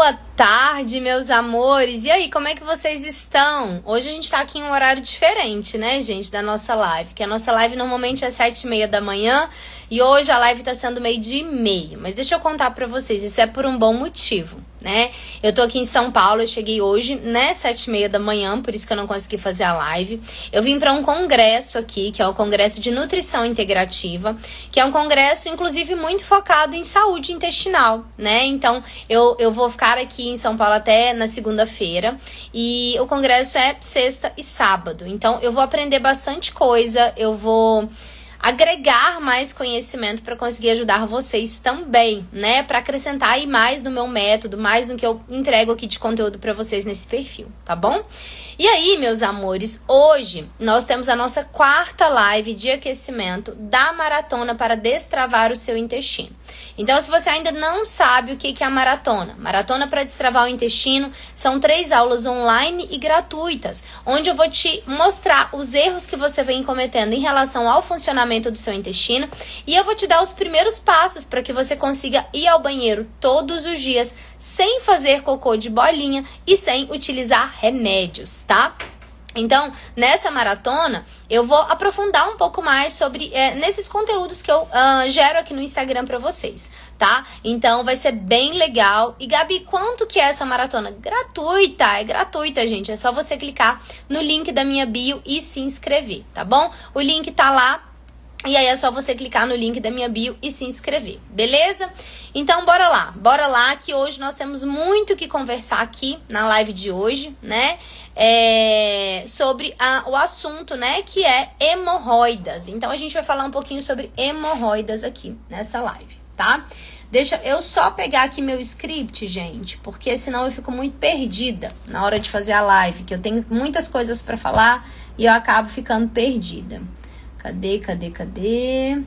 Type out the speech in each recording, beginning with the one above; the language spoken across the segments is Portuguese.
Boa tarde, meus amores! E aí, como é que vocês estão? Hoje a gente tá aqui em um horário diferente, né, gente, da nossa live. Que a nossa live normalmente é 7h30 da manhã e hoje a live tá sendo 12h30. Mas deixa eu contar pra vocês, isso é por um bom motivo, né? Eu tô aqui em São Paulo, eu cheguei hoje, né, 7h30 da manhã, por isso que eu não consegui fazer a live. Eu vim pra um congresso aqui, que é o Congresso de Nutrição Integrativa, que é um congresso, inclusive, muito focado em saúde intestinal, né? Então, eu vou ficar aqui em São Paulo até na segunda-feira e o congresso é sexta e sábado. Então, eu vou aprender bastante coisa, eu vou agregar mais conhecimento para conseguir ajudar vocês também, né? Para acrescentar aí mais no meu método, mais no que eu entrego aqui de conteúdo para vocês nesse perfil, tá bom? E aí, meus amores, hoje nós temos a nossa quarta live de aquecimento da maratona para destravar o seu intestino. Então, se você ainda não sabe o que é a maratona para destravar o intestino, são 3 aulas online e gratuitas, onde eu vou te mostrar os erros que você vem cometendo em relação ao funcionamento do seu intestino e eu vou te dar os primeiros passos para que você consiga ir ao banheiro todos os dias sem fazer cocô de bolinha e sem utilizar remédios, tá? Então, nessa maratona, eu vou aprofundar um pouco mais sobre nesses conteúdos que eu gero aqui no Instagram pra vocês, tá? Então, vai ser bem legal. E, Gabi, quanto que é essa maratona? Gratuita, é gratuita, gente. É só você clicar no link da minha bio e se inscrever, tá bom? O link tá lá. E aí é só você clicar no link da minha bio e se inscrever, beleza? Então bora lá que hoje nós temos muito que conversar aqui na live de hoje, né? Sobre o assunto, né, que é hemorroidas. Então a gente vai falar um pouquinho sobre hemorroidas aqui nessa live, tá? Deixa eu só pegar aqui meu script, gente, porque senão eu fico muito perdida na hora de fazer a live, que eu tenho muitas coisas pra falar e eu acabo ficando perdida. Cadê?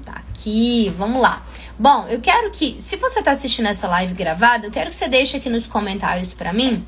Tá aqui, vamos lá. Bom, eu quero que, se você tá assistindo essa live gravada, eu quero que você deixe aqui nos comentários pra mim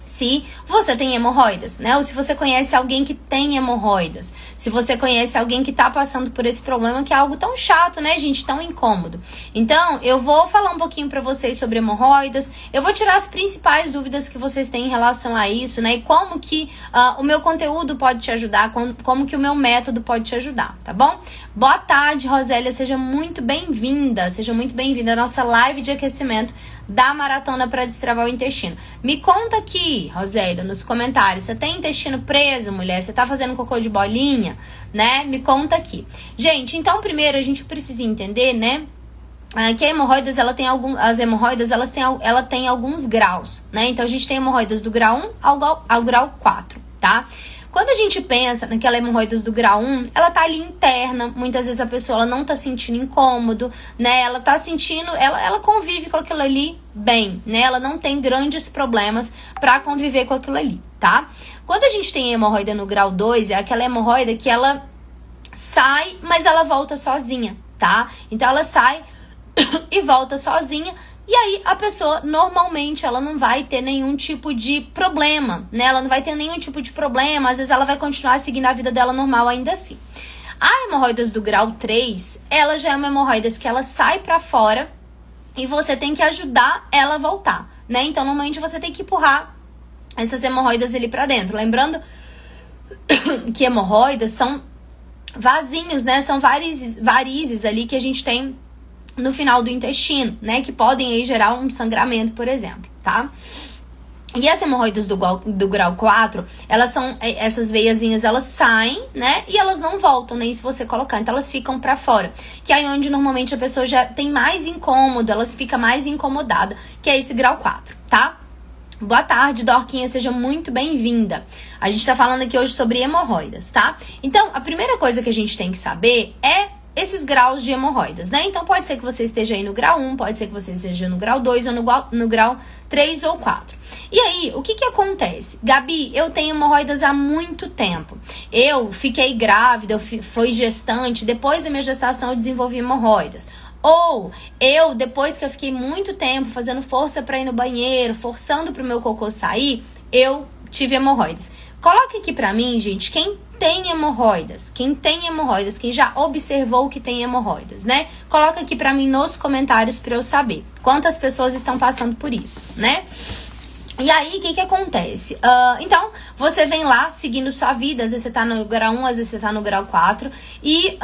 se você tem hemorroidas, né? Ou se você conhece alguém que tem hemorroidas. Se você conhece alguém que tá passando por esse problema, que é algo tão chato, né, gente? Tão incômodo. Então, eu vou falar um pouquinho pra vocês sobre hemorroidas. Eu vou tirar as principais dúvidas que vocês têm em relação a isso, né? E como que o meu conteúdo pode te ajudar, como que o meu método pode te ajudar, tá bom? Boa tarde, Rosélia. Seja muito bem-vinda. Seja muito bem-vinda à nossa live de aquecimento da maratona para destravar o intestino. Me conta aqui, Rosélia, nos comentários. Você tem intestino preso, mulher? Você tá fazendo cocô de bolinha, né? Me conta aqui. Gente, então primeiro a gente precisa entender, né, que a hemorroidas, as hemorroidas, ela tem alguns graus, né? Então a gente tem hemorroidas do grau 1 ao grau 4, tá? Quando a gente pensa naquela hemorroidas do grau 1, ela tá ali interna, muitas vezes a pessoa ela não tá sentindo incômodo, né? Ela tá sentindo, ela convive com aquilo ali bem, né? Ela não tem grandes problemas pra conviver com aquilo ali, tá? Quando a gente tem hemorroida no grau 2, é aquela hemorroida que ela sai, mas ela volta sozinha, tá? Então ela sai e volta sozinha. E aí, a pessoa, normalmente, ela não vai ter nenhum tipo de problema, né? Ela não vai ter nenhum tipo de problema, às vezes ela vai continuar seguindo a vida dela normal ainda assim. A hemorroidas do grau 3, ela já é uma hemorroidas que ela sai pra fora e você tem que ajudar ela a voltar, né? Então, normalmente, você tem que empurrar essas hemorroidas ali pra dentro. Lembrando que hemorroidas são vasinhos, né? São varizes ali que a gente tem no final do intestino, né, que podem aí gerar um sangramento, por exemplo, tá? E as hemorroidas do grau 4, elas são, essas veiazinhas, elas saem, né, e elas não voltam, nem se você colocar, então elas ficam pra fora, que é aí onde normalmente a pessoa já tem mais incômodo, ela fica mais incomodada, que é esse grau 4, tá? Boa tarde, Dorquinha, seja muito bem-vinda. A gente tá falando aqui hoje sobre hemorroidas, tá? Então, a primeira coisa que a gente tem que saber é esses graus de hemorroidas, né? Então, pode ser que você esteja aí no grau 1, pode ser que você esteja no grau 2 ou no grau 3 ou 4. E aí, o que acontece? Gabi, eu tenho hemorroidas há muito tempo. Eu fiquei grávida, fui gestante, depois da minha gestação eu desenvolvi hemorroidas. Ou eu, depois que eu fiquei muito tempo fazendo força pra ir no banheiro, forçando pro meu cocô sair, eu tive hemorroidas. Coloque aqui pra mim, gente, quem tem hemorroidas? Quem já observou que tem hemorroidas, né? Coloca aqui pra mim nos comentários pra eu saber quantas pessoas estão passando por isso, né? E aí, o que acontece? Então, você vem lá seguindo sua vida, às vezes você tá no grau 1, às vezes você tá no grau 4, e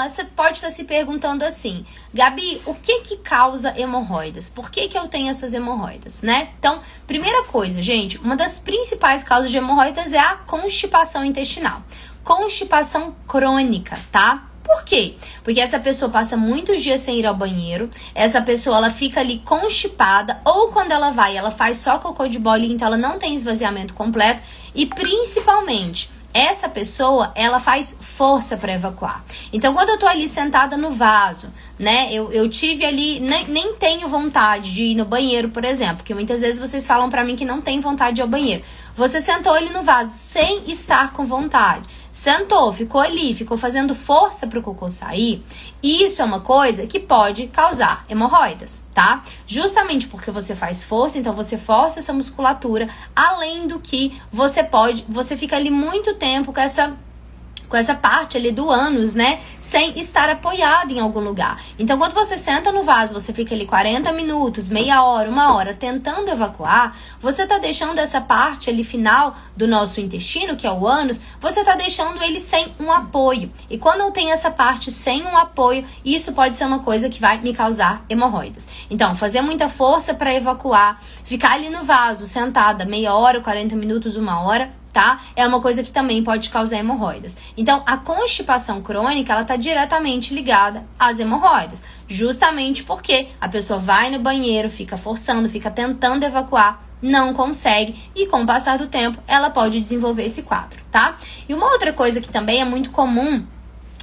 você pode estar se perguntando assim, Gabi, o que causa hemorroidas? Por que eu tenho essas hemorroidas, né? Então, primeira coisa, gente, uma das principais causas de hemorroidas é a constipação intestinal. Constipação crônica, tá? Por quê? Porque essa pessoa passa muitos dias sem ir ao banheiro, essa pessoa ela fica ali constipada, ou quando ela vai, ela faz só cocô de bolinha, então ela não tem esvaziamento completo, e principalmente, essa pessoa, ela faz força para evacuar. Então, quando eu tô ali sentada no vaso, né, eu tive ali, nem tenho vontade de ir no banheiro, por exemplo, porque muitas vezes vocês falam pra mim que não tem vontade de ir ao banheiro. Você sentou ali no vaso sem estar com vontade. Sentou, ficou ali, ficou fazendo força pro cocô sair. Isso é uma coisa que pode causar hemorroidas, tá? Justamente porque você faz força, então você força essa musculatura, além do que você fica ali muito tempo com essa parte ali do ânus, né, sem estar apoiado em algum lugar. Então, quando você senta no vaso, você fica ali 40 minutos, meia hora, 1 hora, tentando evacuar, você tá deixando essa parte ali final do nosso intestino, que é o ânus, você tá deixando ele sem um apoio. E quando eu tenho essa parte sem um apoio, isso pode ser uma coisa que vai me causar hemorroidas. Então, fazer muita força para evacuar, ficar ali no vaso, sentada, meia hora, 40 minutos, 1 hora, tá? É uma coisa que também pode causar hemorroidas. Então, a constipação crônica, ela tá diretamente ligada às hemorroidas. Justamente porque a pessoa vai no banheiro, fica forçando, fica tentando evacuar, não consegue e com o passar do tempo, ela pode desenvolver esse quadro, tá? E uma outra coisa que também é muito comum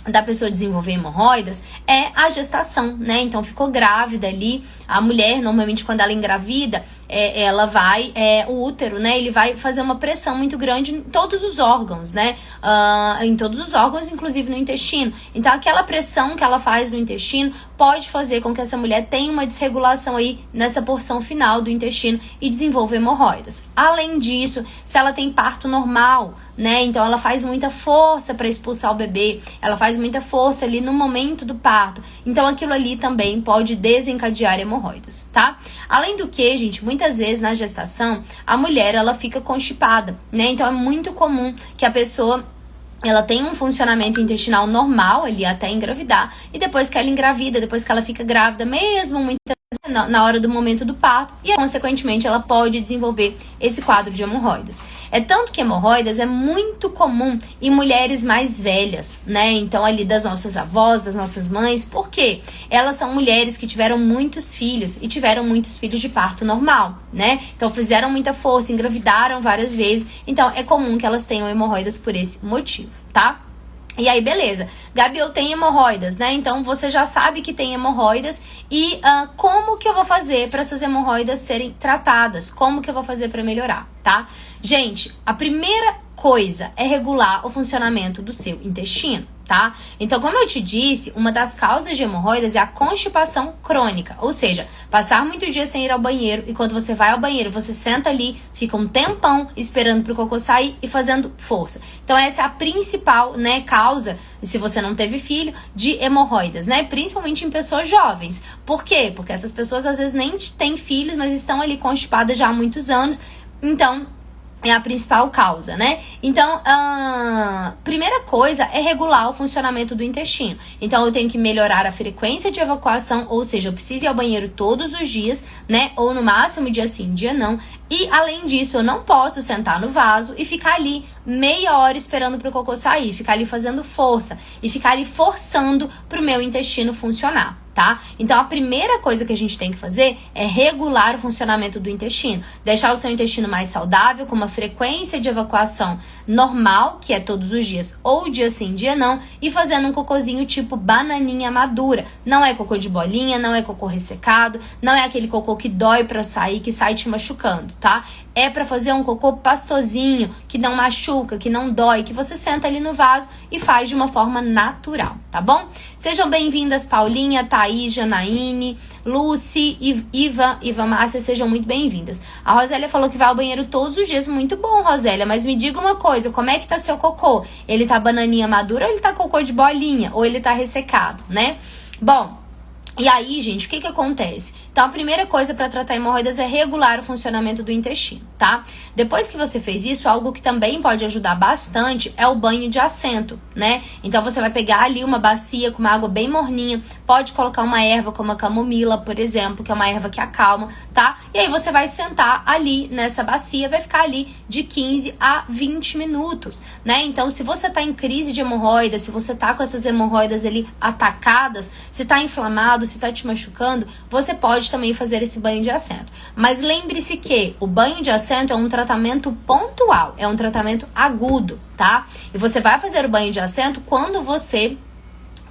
da pessoa desenvolver hemorroidas é a gestação, né? Então, ficou grávida ali, a mulher, normalmente, quando ela engravida, ela vai, o útero, né? Ele vai fazer uma pressão muito grande em todos os órgãos, né? Em todos os órgãos, inclusive no intestino. Então, aquela pressão que ela faz no intestino pode fazer com que essa mulher tenha uma desregulação aí nessa porção final do intestino e desenvolva hemorroidas. Além disso, se ela tem parto normal, né? Então, ela faz muita força para expulsar o bebê, ela faz muita força ali no momento do parto. Então, aquilo ali também pode desencadear hemorroidas, tá? Além do que, gente, muitas vezes na gestação, a mulher, ela fica constipada, né? Então, é muito comum que a pessoa ela tem um funcionamento intestinal normal ali até engravidar, e depois que ela engravida, depois que ela fica grávida mesmo, muitas vezes na hora do momento do parto, e consequentemente ela pode desenvolver esse quadro de hemorroidas. É tanto que hemorroidas é muito comum em mulheres mais velhas, né? Então ali das nossas avós, das nossas mães, por quê? Elas são mulheres que tiveram muitos filhos e tiveram muitos filhos de parto normal, né? Então fizeram muita força, engravidaram várias vezes, então é comum que elas tenham hemorroidas por esse motivo, tá? E aí, beleza. Gabi, eu tenho hemorroidas, né? Então, você já sabe que tem hemorroidas e como que eu vou fazer para essas hemorroidas serem tratadas? Como que eu vou fazer para melhorar, tá? Gente, a primeira coisa é regular o funcionamento do seu intestino, tá? Então, como eu te disse, uma das causas de hemorroidas é a constipação crônica, ou seja, passar muitos dias sem ir ao banheiro, e quando você vai ao banheiro, você senta ali, fica um tempão esperando pro cocô sair e fazendo força. Então, essa é a principal, né, causa, se você não teve filho, de hemorroidas, né? Principalmente em pessoas jovens. Por quê? Porque essas pessoas às vezes nem têm filhos, mas estão ali constipadas já há muitos anos, então é a principal causa, né? Então, primeira coisa é regular o funcionamento do intestino. Então, eu tenho que melhorar a frequência de evacuação, ou seja, eu preciso ir ao banheiro todos os dias, né? Ou no máximo dia sim, dia não. E, além disso, eu não posso sentar no vaso e ficar ali meia hora esperando pro cocô sair, ficar ali fazendo força e ficar ali forçando pro meu intestino funcionar, tá? Então, a primeira coisa que a gente tem que fazer é regular o funcionamento do intestino. Deixar o seu intestino mais saudável, com uma frequência de evacuação normal, que é todos os dias, ou dia sim, dia não, e fazendo um cocôzinho tipo bananinha madura. Não é cocô de bolinha, não é cocô ressecado, não é aquele cocô que dói pra sair, que sai te machucando, tá? É pra fazer um cocô pastosinho, que não machuca, que não dói, que você senta ali no vaso e faz de uma forma natural, tá bom? Sejam bem-vindas, Paulinha, Thaís, Janaíne, Lucy, Iva Márcia, sejam muito bem-vindas. A Rosélia falou que vai ao banheiro todos os dias, muito bom, Rosélia, mas me diga uma coisa, como é que tá seu cocô? Ele tá bananinha madura ou ele tá cocô de bolinha? Ou ele tá ressecado, né? Bom, e aí, gente, o que acontece? Então, a primeira coisa para tratar hemorroidas é regular o funcionamento do intestino, tá? Depois que você fez isso, algo que também pode ajudar bastante é o banho de assento, né? Então, você vai pegar ali uma bacia com uma água bem morninha, pode colocar uma erva como a camomila, por exemplo, que é uma erva que acalma, tá? E aí, você vai sentar ali nessa bacia, vai ficar ali de 15 a 20 minutos, né? Então, se você tá em crise de hemorroidas, se você tá com essas hemorroidas ali atacadas, se tá inflamado, se tá te machucando, você pode também fazer esse banho de assento. Mas lembre-se que o banho de assento é um tratamento pontual, é um tratamento agudo, tá? E você vai fazer o banho de assento quando você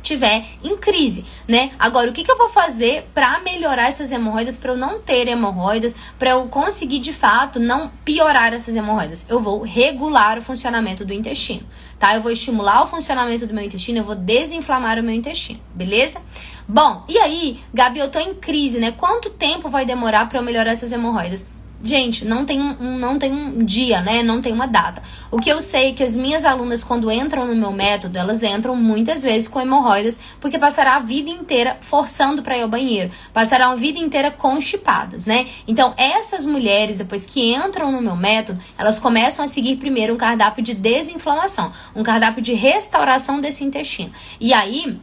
tiver em crise, né? Agora, o que eu vou fazer para melhorar essas hemorroidas, para eu não ter hemorroidas, para eu conseguir de fato não piorar essas hemorroidas? Eu vou regular o funcionamento do intestino, tá? Eu vou estimular o funcionamento do meu intestino, eu vou desinflamar o meu intestino, beleza? Bom, e aí, Gabi, eu tô em crise, né? Quanto tempo vai demorar para eu melhorar essas hemorroidas? Gente, não tem um dia, né? Não tem uma data. O que eu sei é que as minhas alunas, quando entram no meu método, elas entram muitas vezes com hemorroidas, porque passará a vida inteira forçando para ir ao banheiro. Passarão a vida inteira constipadas, né? Então, essas mulheres, depois que entram no meu método, elas começam a seguir primeiro um cardápio de desinflamação, um cardápio de restauração desse intestino. E aí,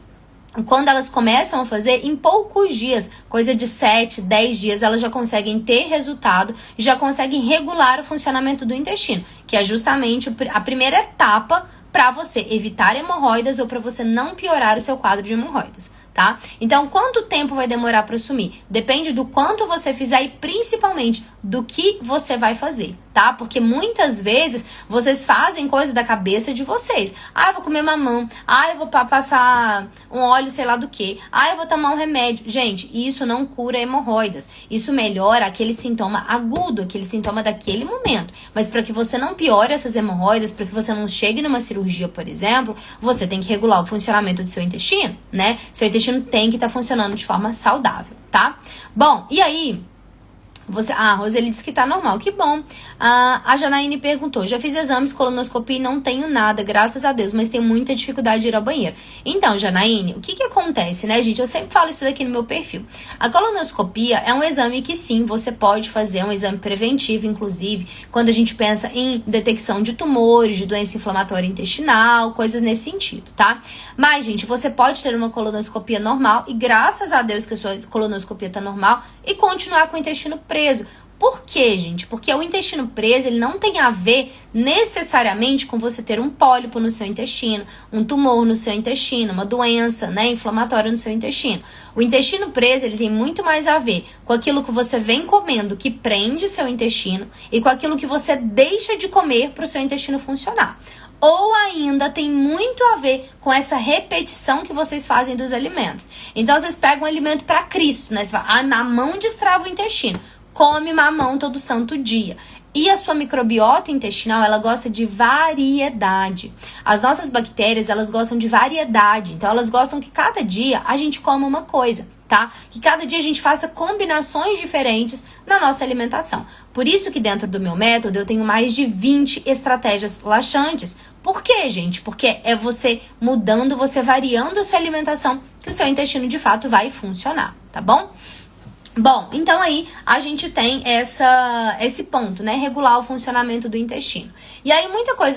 quando elas começam a fazer, em poucos dias, coisa de 7, 10 dias, elas já conseguem ter resultado e já conseguem regular o funcionamento do intestino, que é justamente a primeira etapa para você evitar hemorroidas ou para você não piorar o seu quadro de hemorroidas, tá? Então, quanto tempo vai demorar para sumir? Depende do quanto você fizer e principalmente do que você vai fazer, tá? Porque muitas vezes vocês fazem coisas da cabeça de vocês. Ah, eu vou comer mamão. Ah, eu vou passar um óleo sei lá do que. Ah, eu vou tomar um remédio. Gente, isso não cura hemorroidas. Isso melhora aquele sintoma agudo, aquele sintoma daquele momento. Mas para que você não piore essas hemorroidas, para que você não chegue numa cirurgia, por exemplo, você tem que regular o funcionamento do seu intestino, né? Seu intestino tem que estar funcionando de forma saudável, tá? Bom, e aí... a Roseli disse que tá normal, que bom. A Janaíne perguntou, já fiz exames, colonoscopia e não tenho nada, graças a Deus, mas tenho muita dificuldade de ir ao banheiro. Então, Janaíne, o que acontece, né, gente? Eu sempre falo isso daqui no meu perfil. A colonoscopia é um exame que sim, você pode fazer, é um exame preventivo, inclusive, quando a gente pensa em detecção de tumores, de doença inflamatória intestinal, coisas nesse sentido, tá? Mas, gente, você pode ter uma colonoscopia normal e graças a Deus que a sua colonoscopia tá normal e continuar com o intestino preso. Por quê, gente? Porque o intestino preso, ele não tem a ver necessariamente com você ter um pólipo no seu intestino, um tumor no seu intestino, uma doença, né, inflamatória no seu intestino. O intestino preso, ele tem muito mais a ver com aquilo que você vem comendo, que prende seu intestino, e com aquilo que você deixa de comer para o seu intestino funcionar. Ou ainda tem muito a ver com essa repetição que vocês fazem dos alimentos. Então, vocês pegam um alimento para Cristo, né? Você fala, mamão destrava o intestino. Come mamão todo santo dia. E a sua microbiota intestinal, ela gosta de variedade. As nossas bactérias, elas gostam de variedade. Então, elas gostam que cada dia a gente coma uma coisa, tá? Que cada dia a gente faça combinações diferentes na nossa alimentação. Por isso que dentro do meu método eu tenho mais de 20 estratégias laxantes. Por quê, gente? Porque é você mudando, você variando a sua alimentação que o seu intestino de fato vai funcionar, tá bom? Bom, então aí a gente tem esse ponto, né? Regular o funcionamento do intestino. E aí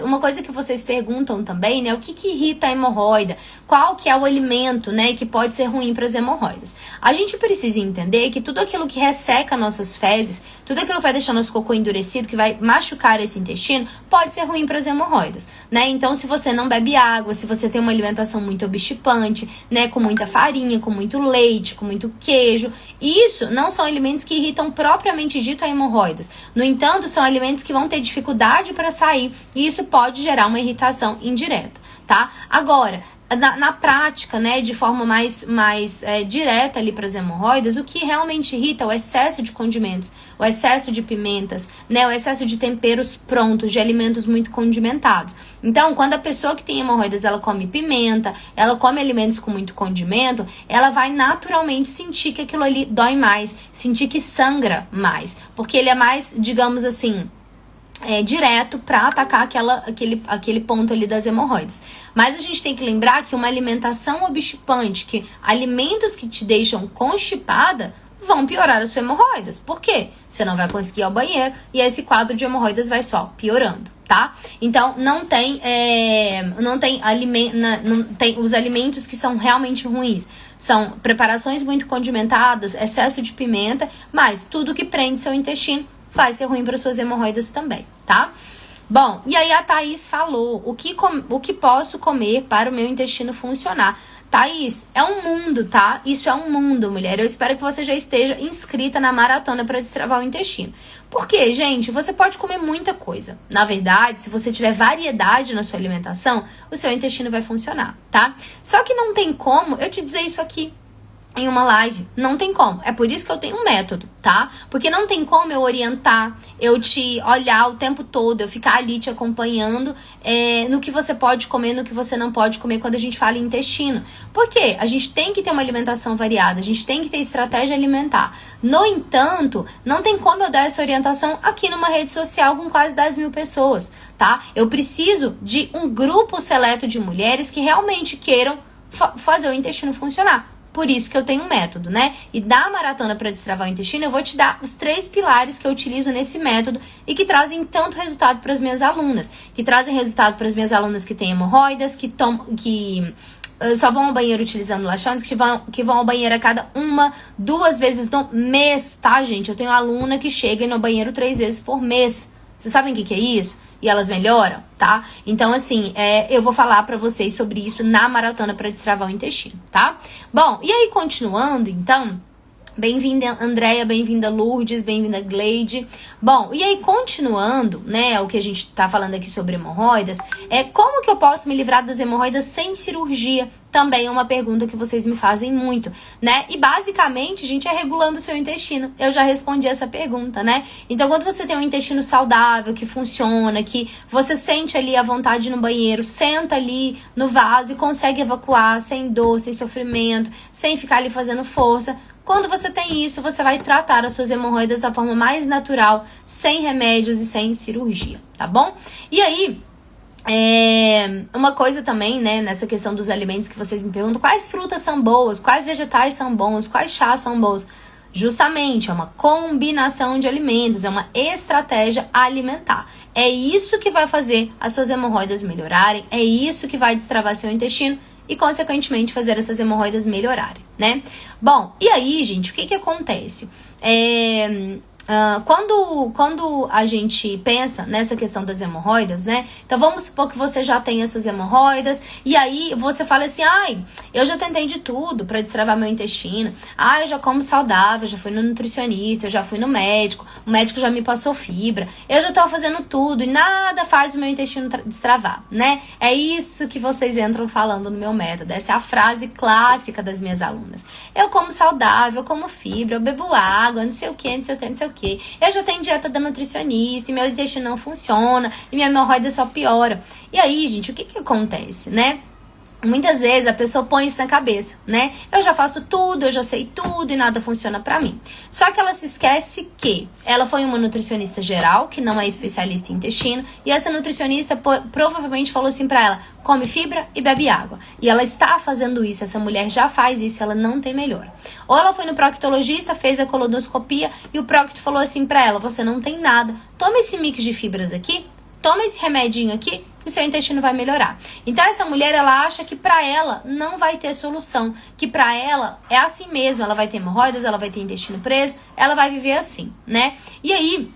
uma coisa que vocês perguntam também, né? O que irrita a hemorroida? Qual que é o alimento, né? Que pode ser ruim para as hemorroidas? A gente precisa entender que tudo aquilo que resseca nossas fezes, tudo aquilo que vai deixar nosso cocô endurecido, que vai machucar esse intestino, pode ser ruim para as hemorroidas, né? Então, se você não bebe água, se você tem uma alimentação muito obstipante, né? Com muita farinha, com muito leite, com muito queijo, isso não são alimentos que irritam propriamente dito a hemorroidas. No entanto, são alimentos que vão ter dificuldade para sair e isso pode gerar uma irritação indireta, tá? Agora, na prática, né, de forma mais direta ali para as hemorroidas, o que realmente irrita é o excesso de condimentos, o excesso de pimentas, né, o excesso de temperos prontos, de alimentos muito condimentados. Então, quando a pessoa que tem hemorroidas, ela come pimenta, ela come alimentos com muito condimento, ela vai naturalmente sentir que aquilo ali dói mais, sentir que sangra mais, porque ele é mais, digamos assim, direto para atacar aquele ponto ali das hemorroidas. Mas a gente tem que lembrar que uma alimentação obstipante, que alimentos que te deixam constipada, vão piorar as suas hemorroidas. Por quê? Você não vai conseguir ir ao banheiro e esse quadro de hemorroidas vai só piorando, tá? Então, não tem os alimentos que são realmente ruins. São preparações muito condimentadas, excesso de pimenta, mas tudo que prende seu intestino vai ser ruim para suas hemorroidas também, tá? Bom, e aí a Thaís falou, o que posso comer para o meu intestino funcionar? Thaís, é um mundo, tá? Isso é um mundo, mulher. Eu espero que você já esteja inscrita na maratona para destravar o intestino. Porque, gente, você pode comer muita coisa. Na verdade, se você tiver variedade na sua alimentação, o seu intestino vai funcionar, tá? Só que não tem como eu te dizer isso aqui em uma live, não tem como. É por isso que eu tenho um método, tá? Porque não tem como eu orientar, eu te olhar o tempo todo, eu ficar ali te acompanhando no que você pode comer, no que você não pode comer quando a gente fala em intestino. Por quê? A gente tem que ter uma alimentação variada, a gente tem que ter estratégia alimentar. No entanto, não tem como eu dar essa orientação aqui numa rede social com quase 10 mil pessoas, tá? Eu preciso de um grupo seleto de mulheres que realmente queiram fazer o intestino funcionar. Por isso que eu tenho um método, né? E da maratona para destravar o intestino, eu vou te dar os 3 pilares que eu utilizo nesse método e que trazem tanto resultado para as minhas alunas. Que trazem resultado para as minhas alunas que têm hemorroidas, que só vão ao banheiro utilizando laxantes, que vão ao banheiro a cada 1, 2 vezes no mês, tá, gente? Eu tenho aluna que chega no banheiro 3 vezes por mês. Vocês sabem o que é isso? E elas melhoram, tá? Então, assim, eu vou falar pra vocês sobre isso na maratona para destravar o intestino, tá? Bom, e aí, continuando, então, bem-vinda Andréia, bem-vinda Lourdes, bem-vinda Gleide. Bom, e aí, continuando, né, o que a gente tá falando aqui sobre hemorroidas, como que eu posso me livrar das hemorroidas sem cirurgia? Também é uma pergunta que vocês me fazem muito, né? E basicamente, a gente regulando o seu intestino. Eu já respondi essa pergunta, né? Então, quando você tem um intestino saudável, que funciona, que você sente ali a vontade no banheiro, senta ali no vaso e consegue evacuar sem dor, sem sofrimento, sem ficar ali fazendo força. Quando você tem isso, você vai tratar as suas hemorroidas da forma mais natural, sem remédios e sem cirurgia, tá bom? E aí, uma coisa também, né, nessa questão dos alimentos que vocês me perguntam, quais frutas são boas, quais vegetais são bons, quais chás são bons? Justamente, é uma combinação de alimentos, é uma estratégia alimentar. É isso que vai fazer as suas hemorroidas melhorarem, é isso que vai destravar seu intestino e, consequentemente, fazer essas hemorroidas melhorarem, né? Bom, e aí, gente, o que acontece? Quando a gente pensa nessa questão das hemorroidas, né? Então vamos supor que você já tem essas hemorroidas e aí você fala assim, eu já tentei de tudo pra destravar meu intestino, eu já como saudável, já fui no nutricionista, eu já fui no médico, o médico já me passou fibra, eu já tô fazendo tudo e nada faz o meu intestino destravar, né? É isso que vocês entram falando no meu método, essa é a frase clássica das minhas alunas. Eu como saudável, eu como fibra, eu bebo água, não sei o que, não sei o que, não sei o que. Eu já tenho dieta da nutricionista e meu intestino não funciona e minha hemorroida só piora. E aí, gente, o que acontece, né? Muitas vezes a pessoa põe isso na cabeça, né? Eu já faço tudo, eu já sei tudo e nada funciona pra mim. Só que ela se esquece que ela foi uma nutricionista geral, que não é especialista em intestino, e essa nutricionista provavelmente falou assim pra ela, come fibra e bebe água. E ela está fazendo isso, essa mulher já faz isso, ela não tem melhora. Ou ela foi no proctologista, fez a colonoscopia e o procto falou assim pra ela, você não tem nada, toma esse mix de fibras aqui, toma esse remedinho aqui, que o seu intestino vai melhorar. Então essa mulher, ela acha que pra ela não vai ter solução, que pra ela é assim mesmo, ela vai ter hemorroidas, ela vai ter intestino preso, ela vai viver assim, né? E aí,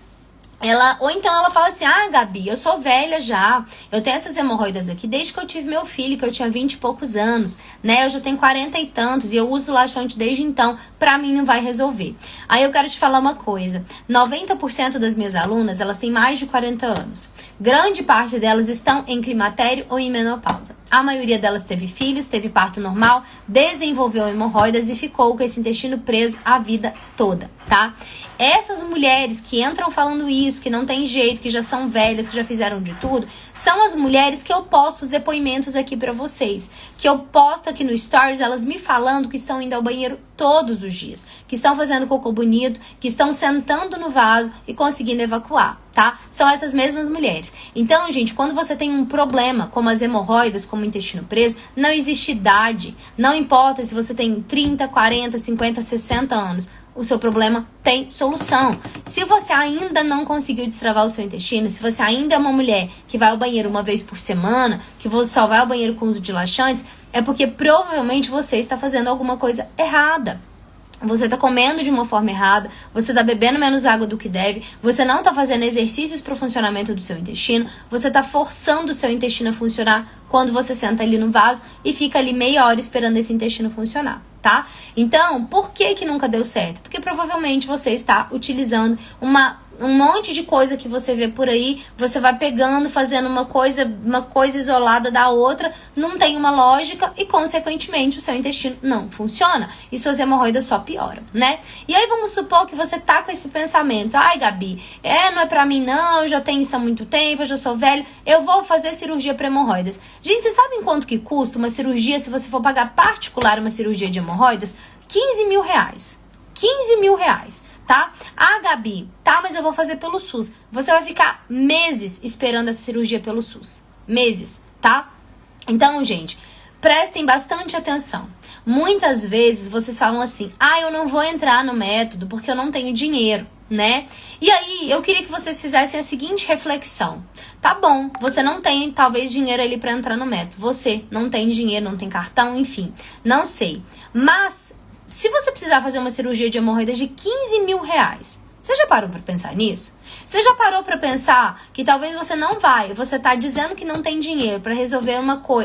ou então ela fala assim, Gabi, eu sou velha já, eu tenho essas hemorroidas aqui desde que eu tive meu filho, que eu tinha 20 e poucos anos, né, eu já tenho 40 e tantos, e eu uso laxante desde então, pra mim não vai resolver. Aí eu quero te falar uma coisa, 90% das minhas alunas, elas têm mais de 40 anos, grande parte delas estão em climatério ou em menopausa. A maioria delas teve filhos, teve parto normal, desenvolveu hemorroidas e ficou com esse intestino preso a vida toda, tá? Essas mulheres que entram falando isso, que não tem jeito, que já são velhas, que já fizeram de tudo, são as mulheres que eu posto os depoimentos aqui pra vocês. Que eu posto aqui no Stories, elas me falando que estão indo ao banheiro todos os dias. Que estão fazendo cocô bonito, que estão sentando no vaso e conseguindo evacuar, tá? São essas mesmas mulheres. Então, gente, quando você tem um problema, como as hemorroidas, como o intestino preso, não existe idade. Não importa se você tem 30, 40, 50, 60 anos. O seu problema tem solução. Se você ainda não conseguiu destravar o seu intestino, se você ainda é uma mulher que vai ao banheiro uma vez por semana, que você só vai ao banheiro com uso de laxantes, é porque provavelmente você está fazendo alguma coisa errada. Você está comendo de uma forma errada, você está bebendo menos água do que deve, você não está fazendo exercícios para o funcionamento do seu intestino, você está forçando o seu intestino a funcionar quando você senta ali no vaso e fica ali meia hora esperando esse intestino funcionar, tá? Então, por que nunca deu certo? Porque provavelmente você está utilizando um monte de coisa que você vê por aí, você vai pegando, fazendo uma coisa isolada da outra, não tem uma lógica e, consequentemente, o seu intestino não funciona e suas hemorroidas só pioram, né? E aí vamos supor que você tá com esse pensamento, ai, Gabi, não é pra mim não, eu já tenho isso há muito tempo, eu já sou velha, eu vou fazer cirurgia para hemorroidas. Gente, vocês sabem quanto que custa uma cirurgia, se você for pagar particular uma cirurgia de hemorroidas? 15 mil reais. 15 mil reais. Tá? Ah, Gabi, tá, mas eu vou fazer pelo SUS. Você vai ficar meses esperando essa cirurgia pelo SUS. Meses, tá? Então, gente, prestem bastante atenção. Muitas vezes vocês falam assim, eu não vou entrar no método porque eu não tenho dinheiro, né? E aí, eu queria que vocês fizessem a seguinte reflexão. Tá bom, você não tem, talvez, dinheiro ali pra entrar no método. Você não tem dinheiro, não tem cartão, enfim. Não sei. Mas se você precisar fazer uma cirurgia de hemorroidas de 15 mil reais, você já parou pra pensar nisso? Você já parou pra pensar que talvez você não vai, você tá dizendo que não tem dinheiro pra resolver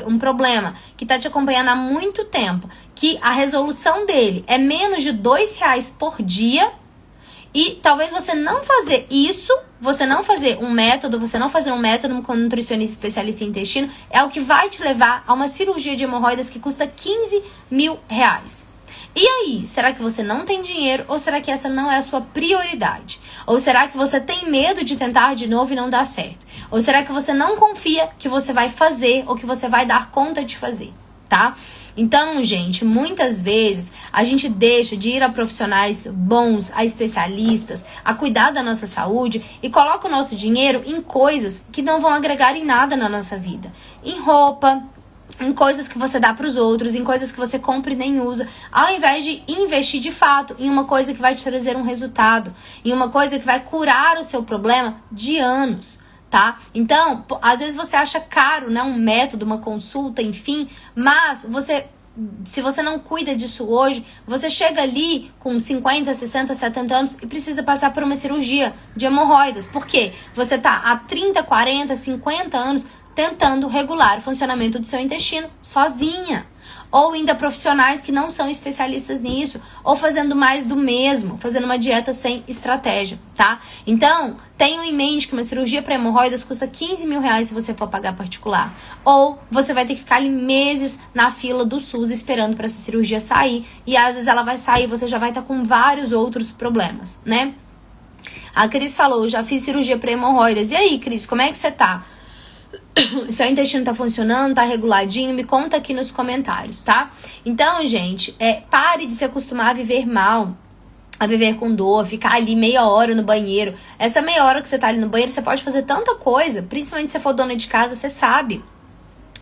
um problema que tá te acompanhando há muito tempo, que a resolução dele é menos de R$2 por dia, e talvez você não fazer isso, você não fazer um método com um nutricionista especialista em intestino, é o que vai te levar a uma cirurgia de hemorroidas que custa 15 mil reais. E aí, será que você não tem dinheiro ou será que essa não é a sua prioridade? Ou será que você tem medo de tentar de novo e não dar certo? Ou será que você não confia que você vai fazer ou que você vai dar conta de fazer, tá? Então, gente, muitas vezes a gente deixa de ir a profissionais bons, a especialistas, a cuidar da nossa saúde e coloca o nosso dinheiro em coisas que não vão agregar em nada na nossa vida. Em roupa, em coisas que você dá para os outros, em coisas que você compra e nem usa, ao invés de investir de fato em uma coisa que vai te trazer um resultado, em uma coisa que vai curar o seu problema de anos, tá? Então, às vezes você acha caro, né, um método, uma consulta, enfim, mas se você não cuida disso hoje, você chega ali com 50, 60, 70 anos e precisa passar por uma cirurgia de hemorroidas. Por quê? Você tá há 30, 40, 50 anos tentando regular o funcionamento do seu intestino sozinha. Ou ainda profissionais que não são especialistas nisso, ou fazendo mais do mesmo, fazendo uma dieta sem estratégia, tá? Então, tenham em mente que uma cirurgia para hemorroidas custa 15 mil reais se você for pagar particular. Ou você vai ter que ficar ali meses na fila do SUS esperando para essa cirurgia sair, e às vezes ela vai sair e você já vai estar com vários outros problemas, né? A Cris falou, já fiz cirurgia para hemorroidas. E aí, Cris, como é que você tá? Seu intestino tá funcionando, tá reguladinho? Me conta aqui nos comentários, tá? Então, gente, pare de se acostumar a viver mal, a viver com dor, ficar ali meia hora no banheiro. Essa meia hora que você tá ali no banheiro, você pode fazer tanta coisa, principalmente se você for dona de casa, você sabe.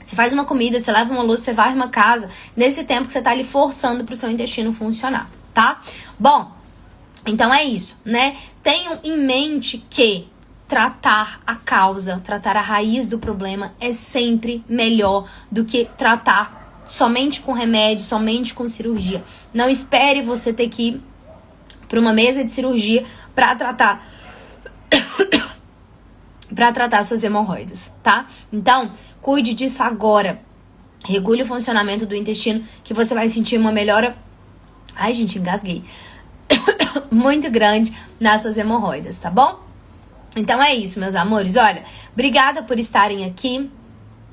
Você faz uma comida, você lava uma louça, você varre uma casa, nesse tempo que você tá ali forçando pro seu intestino funcionar, tá? Bom, então é isso, né? Tenham em mente que tratar a causa, tratar a raiz do problema é sempre melhor do que tratar somente com remédio, somente com cirurgia. Não espere você ter que ir para uma mesa de cirurgia para tratar suas hemorroidas, tá? Então, cuide disso agora. Regule o funcionamento do intestino que você vai sentir uma melhora. Ai, gente, engasguei. Muito grande nas suas hemorroidas, tá bom? Então é isso, meus amores. Olha, obrigada por estarem aqui.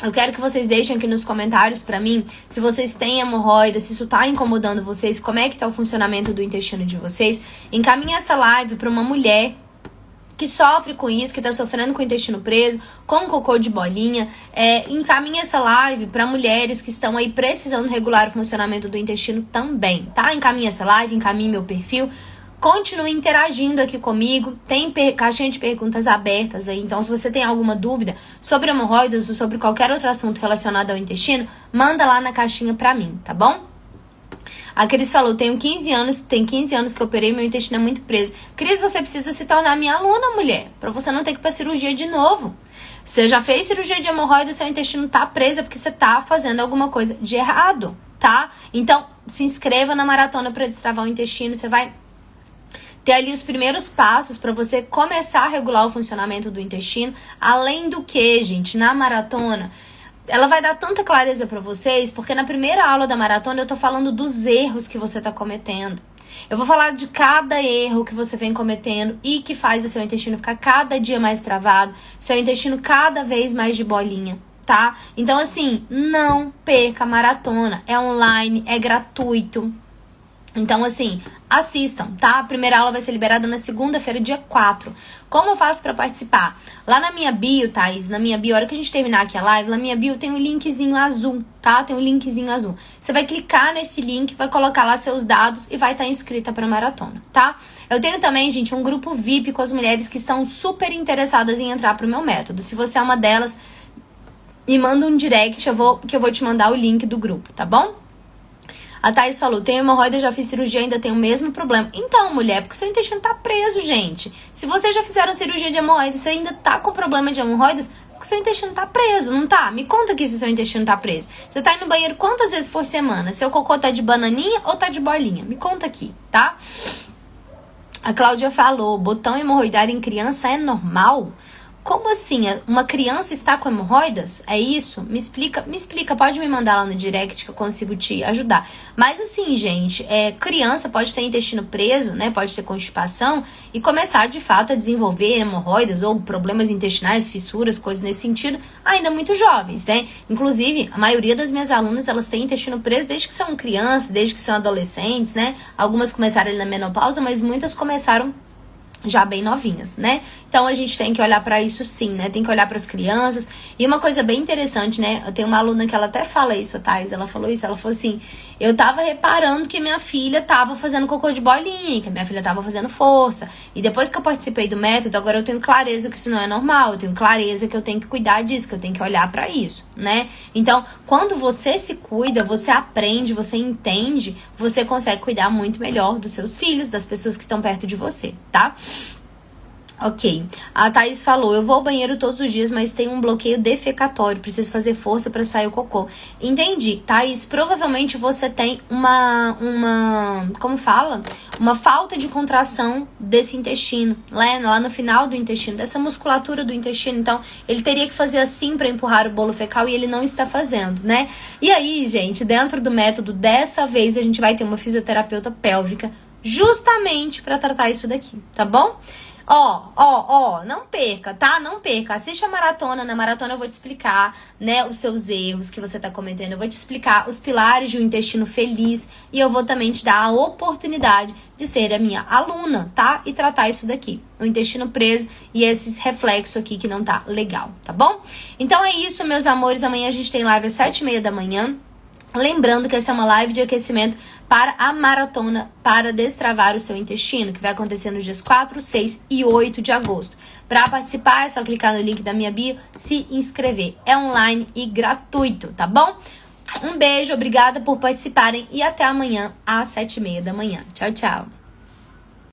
Eu quero que vocês deixem aqui nos comentários pra mim se vocês têm hemorroida, se isso tá incomodando vocês, como é que tá o funcionamento do intestino de vocês. Encaminha essa live pra uma mulher que sofre com isso, que tá sofrendo com o intestino preso, com cocô de bolinha. Encaminha essa live para mulheres que estão aí precisando regular o funcionamento do intestino também, tá? Encaminha essa live, encaminhe meu perfil. Continue interagindo aqui comigo, tem caixinha de perguntas abertas aí, então se você tem alguma dúvida sobre hemorroidas ou sobre qualquer outro assunto relacionado ao intestino, manda lá na caixinha pra mim, tá bom? A Cris falou, tem 15 anos que eu operei, meu intestino é muito preso. Cris, você precisa se tornar minha aluna, mulher, pra você não ter que ir pra cirurgia de novo. Você já fez cirurgia de hemorroida, seu intestino tá preso, é porque você tá fazendo alguma coisa de errado, tá? Então, se inscreva na maratona pra destravar o intestino, você vai ter ali os primeiros passos para você começar a regular o funcionamento do intestino. Além do que, gente, na maratona, ela vai dar tanta clareza para vocês, porque na primeira aula da maratona eu tô falando dos erros que você tá cometendo. Eu vou falar de cada erro que você vem cometendo e que faz o seu intestino ficar cada dia mais travado, seu intestino cada vez mais de bolinha, tá? Então, assim, não perca a maratona. É online, é gratuito. Então, assim, assistam, tá? A primeira aula vai ser liberada na segunda-feira, dia 4. Como eu faço pra participar? Lá na minha bio, Thaís, na minha bio, a hora que a gente terminar aqui a live, na minha bio tem um linkzinho azul, tá? Tem um linkzinho azul. Você vai clicar nesse link, vai colocar lá seus dados e vai estar inscrita pra maratona, tá? Eu tenho também, gente, um grupo VIP com as mulheres que estão super interessadas em entrar pro meu método. Se você é uma delas, me manda um direct, que eu vou te mandar o link do grupo, tá bom? A Thaís falou, tenho hemorroida, já fiz cirurgia, ainda tenho o mesmo problema. Então, mulher, porque seu intestino tá preso, gente. Se vocês já fizeram cirurgia de hemorroida e você ainda tá com problema de hemorroidas, porque seu intestino tá preso, não tá? Me conta aqui se o seu intestino tá preso. Você tá indo no banheiro quantas vezes por semana? Seu cocô tá de bananinha ou tá de bolinha? Me conta aqui, tá? A Cláudia falou, botão hemorroidário em criança é normal? Como assim? Uma criança está com hemorroidas? É isso? Me explica, pode me mandar lá no direct que eu consigo te ajudar. Mas assim, gente, criança pode ter intestino preso, né? Pode ter constipação e começar de fato a desenvolver hemorroidas ou problemas intestinais, fissuras, coisas nesse sentido, ainda muito jovens, né? Inclusive, a maioria das minhas alunas, elas têm intestino preso desde que são crianças, desde que são adolescentes, né? Algumas começaram ali na menopausa, mas muitas começaram já bem novinhas, né? Então a gente tem que olhar pra isso sim, né? Tem que olhar pras crianças. E uma coisa bem interessante, né? Eu tenho uma aluna que ela até fala isso, a Thais, ela falou isso, ela falou assim, eu tava reparando que minha filha tava fazendo cocô de bolinha, que a minha filha tava fazendo força. E depois que eu participei do método, agora eu tenho clareza que isso não é normal, eu tenho clareza que eu tenho que cuidar disso, que eu tenho que olhar pra isso, né? Então, quando você se cuida, você aprende, você entende, você consegue cuidar muito melhor dos seus filhos, das pessoas que estão perto de você, tá? Ok, a Thaís falou, eu vou ao banheiro todos os dias, mas tenho um bloqueio defecatório, preciso fazer força pra sair o cocô. Entendi, Thaís, provavelmente você tem como fala? Uma falta de contração desse intestino, né? Lá no final do intestino, dessa musculatura do intestino. Então, ele teria que fazer assim pra empurrar o bolo fecal e ele não está fazendo, né? E aí, gente, dentro do método, dessa vez a gente vai ter uma fisioterapeuta pélvica justamente pra tratar isso daqui, tá bom? Não perca, tá? Não perca. Assiste a maratona. Na maratona eu vou te explicar, né, os seus erros que você tá cometendo. Eu vou te explicar os pilares de um intestino feliz. E eu vou também te dar a oportunidade de ser a minha aluna, tá? E tratar isso daqui. O intestino preso e esses reflexos aqui que não tá legal, tá bom? Então é isso, meus amores. Amanhã a gente tem live às 7h30 da manhã. Lembrando que essa é uma live de aquecimento para a maratona para destravar o seu intestino, que vai acontecer nos dias 4, 6 e 8 de agosto. Para participar, é só clicar no link da minha bio, se inscrever. É online e gratuito, tá bom? Um beijo, obrigada por participarem e até amanhã às 7h30 da manhã. Tchau, tchau.